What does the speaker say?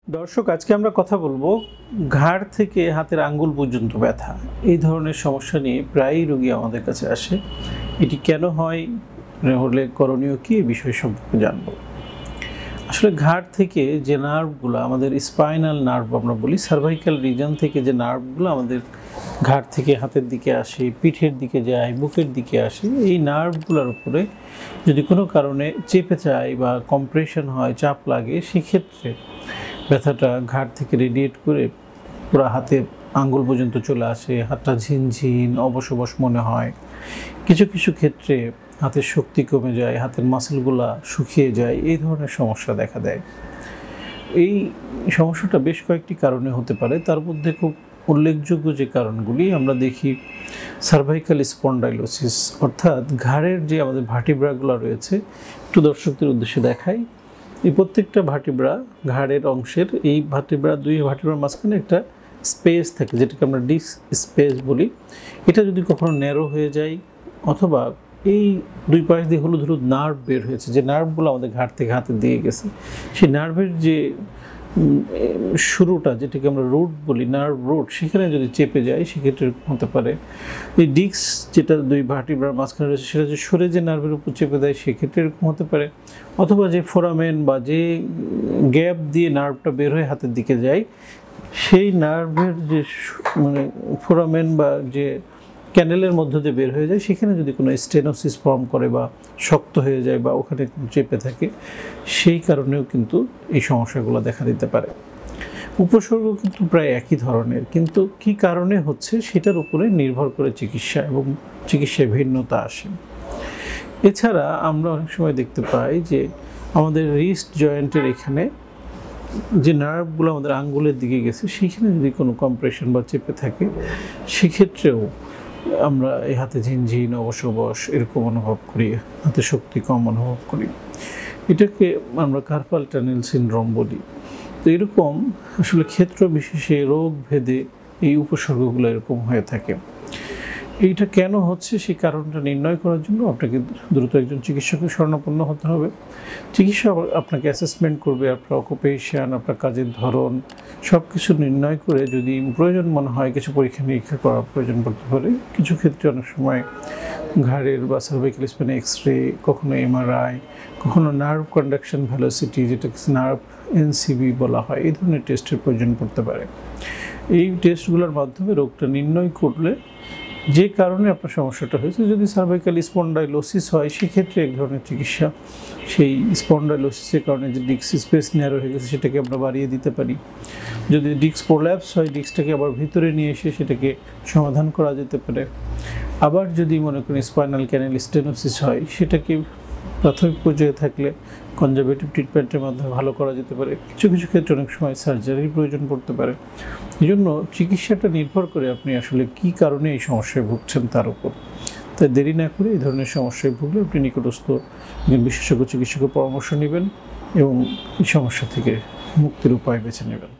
দর্শক, আজকে আমরা কথা বলবো ঘাড় থেকে হাতের আঙ্গুল পর্যন্ত ব্যথা। এই ধরনের সমস্যা নিয়ে প্রায়ই রোগী আমাদের কাছে আসে। এটি কেন হয়, হলে করণীয় কী, এই বিষয় সম্পর্কে জানবো। আসলে ঘাড় থেকে যে নার্ভগুলো, আমাদের স্পাইনাল নার্ভ আমরা বলি, সার্ভাইকাল রিজন থেকে যে নার্ভগুলো আমাদের ঘাড় থেকে হাতের দিকে আসে, পিঠের দিকে যায়, বুকের দিকে আসে, এই নার্ভগুলোর উপরে যদি কোনো কারণে চেপে যায় বা কম্প্রেশন হয়, চাপ লাগে, সেক্ষেত্রে ব্যথাটা ঘাড় থেকে রেডিয়েট করে পুরো হাতের আঙ্গুল পর্যন্ত চলে আসে। হাতটা ঝিনঝিন অবশ অবশ মনে হয়। কিছু কিছু ক্ষেত্রে হাতের শক্তি কমে যায়, হাতের মাসেলগুলা শুকিয়ে যায়। এই ধরনের সমস্যা দেখা দেয়। এই সমস্যাটা বেশ কয়েকটি কারণে হতে পারে। তার মধ্যে খুব উল্লেখযোগ্য যে কারণগুলি আমরা দেখি, সার্ভাইকাল স্পন্ডাইলোসিস, অর্থাৎ ঘাড়ের যে আমাদের ভার্টিব্রাগুলো রয়েছে, একটু দর্শকদের উদ্দেশ্যে দেখাই। এই প্রত্যেকটা ভার্টিব্রা, ঘাড়ের অংশের এই দুই ভার্টিব্রার মাঝখানে একটা স্পেস থাকে, যেটাকে আমরা ডিস্ক স্পেস বলি। এটা যদি কখনো ন্যারো হয়ে যায়, অথবা এই দুই পাশ দিয়ে হলুদ হলুদ নার্ভ বের হয়েছে, যে নার্ভগুলো আমাদের ঘাড় থেকে হাতে দিয়ে গেছে, সেই নার্ভের যে শুরুটা, যেটাকে আমরা রুট বলি, নার্ভ রুট, সেখানে যদি চেপে যায়, সেক্ষেত্রে হতে পারে। এই ডিস্ক যেটা দুই ভার্টিব্রার মাঝখানে রয়েছে, সেটা যে সরে যে নার্ভের উপর চেপে দেয়, সেক্ষেত্রে এরকম হতে পারে। অথবা যে ফোরামেন বা যে গ্যাপ দিয়ে নার্ভটা বের হয়ে হাতের দিকে যায়, সেই নার্ভের যে ফোরামেন বা যে ক্যানেলের মধ্য দিয়ে বের হয়ে যায়, সেখানে যদি কোনো স্টেনোসিস ফর্ম করে বা শক্ত হয়ে যায় বা ওখানে চেপে থাকে, সেই কারণেও কিন্তু এই সমস্যাগুলো দেখা দিতে পারে। উপসর্গ কিন্তু প্রায় একই ধরনের, কিন্তু কী কারণে হচ্ছে সেটার উপরে নির্ভর করে চিকিৎসা এবং চিকিৎসায় ভিন্নতা আসে। এছাড়া আমরা অনেক সময় দেখতে পাই যে আমাদের রিস্ট জয়েন্টের এখানে যে নার্ভগুলো আমাদের আঙ্গুলের দিকে গেছে, সেখানে যদি কোনো কম্প্রেশন বা চেপে থাকে, সেক্ষেত্রেও আমরা এই হাতে ঝিনঝিন অবশ অবশ এরকম অনুভব করি, হাতে শক্তি কম অনুভব করি। এটাকে আমরা কার্পাল টানেল সিনড্রোম বলি। তো এরকম আসলে ক্ষেত্র বিশেষে রোগ ভেদে এই উপসর্গগুলো এরকম হয়ে থাকে। এইটা কেন হচ্ছে, সেই কারণটা নির্ণয় করার জন্য আপনাকে দ্রুত একজন চিকিৎসকের শরণাপন্ন হতে হবে। চিকিৎসক আপনাকে অ্যাসেসমেন্ট করবে, আপনার অকুপেশন, আপনার কাজের ধরন, সব কিছু নির্ণয় করে যদি প্রয়োজন মনে হয় কিছু পরীক্ষা নিরীক্ষা করার প্রয়োজন পড়তে পারে। কিছু ক্ষেত্রে অনেক সময় ঘাড়ের বা সার্ভাইকাল স্পাইনে এক্সরে, কখনো এমআরআই, কখনো নার্ভ কন্ডাকশন ভেলোসিটি, যেটা নার্ভ এনসিবি বলা হয়, এই ধরনের টেস্টের প্রয়োজন পড়তে পারে। এই টেস্টগুলোর মাধ্যমে রোগটা নির্ণয় করলে যে কারণে আপনার সমস্যাটা হয়েছে, যদি সার্ভাইকাল স্পন্ডাইলোসিস হয়, সেক্ষেত্রে এক ধরনের চিকিৎসা। সেই স্পন্ডাইলোসিসের কারণে যে ডিস্ক স্পেস ন্যারো হয়ে গেছে, সেটাকে আমরা বাড়িয়ে দিতে পারি। যদি ডিস্ক প্রোল্যাপস হয়, ডিস্কটাকে আবার ভিতরে নিয়ে এসে সেটাকে সমাধান করা যেতে পারে। আবার যদি মনে করেন স্পাইনাল ক্যানেল স্টেনোসিস হয়, সেটাকে প্রাথমিক পর্যায়ে থাকলে কনজারভেটিভ ট্রিটমেন্টের মাধ্যমে ভালো করা যেতে পারে। কিছু কিছু ক্ষেত্রে অনেক সময় সার্জারির প্রয়োজন পড়তে পারে। এই জন্য চিকিৎসাটা নির্ভর করে আপনি আসলে কী কারণে এই সমস্যায় ভুগছেন তার উপর। তাই দেরি না করে এই ধরনের সমস্যায় ভুগলে আপনি নিকটস্থ একজন বিশেষজ্ঞ চিকিৎসকের পরামর্শ নেবেন এবং এই সমস্যা থেকে মুক্তির উপায় বেছে নেবেন।